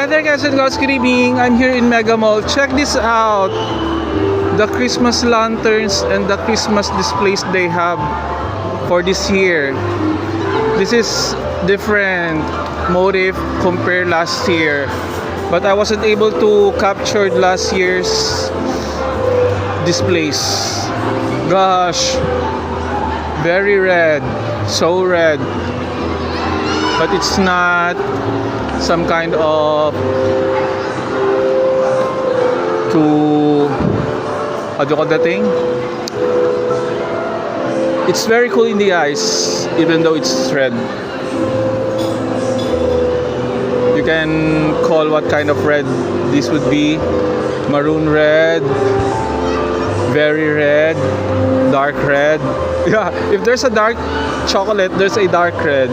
Hi there guys and girls, good evening. I'm here in Mega Mall. Check this out. The Christmas lanterns and the Christmas displays they have for this year. This is different motive compared last year. But I wasn't able to capture last year's displays. Gosh, very red, so red. But it's not some kind of how do you call that thing? It's very cool in the eyes, even though it's red. You can call what kind of red this would be. Maroon red, very red, dark red. Yeah, if there's a dark chocolate, there's a dark red.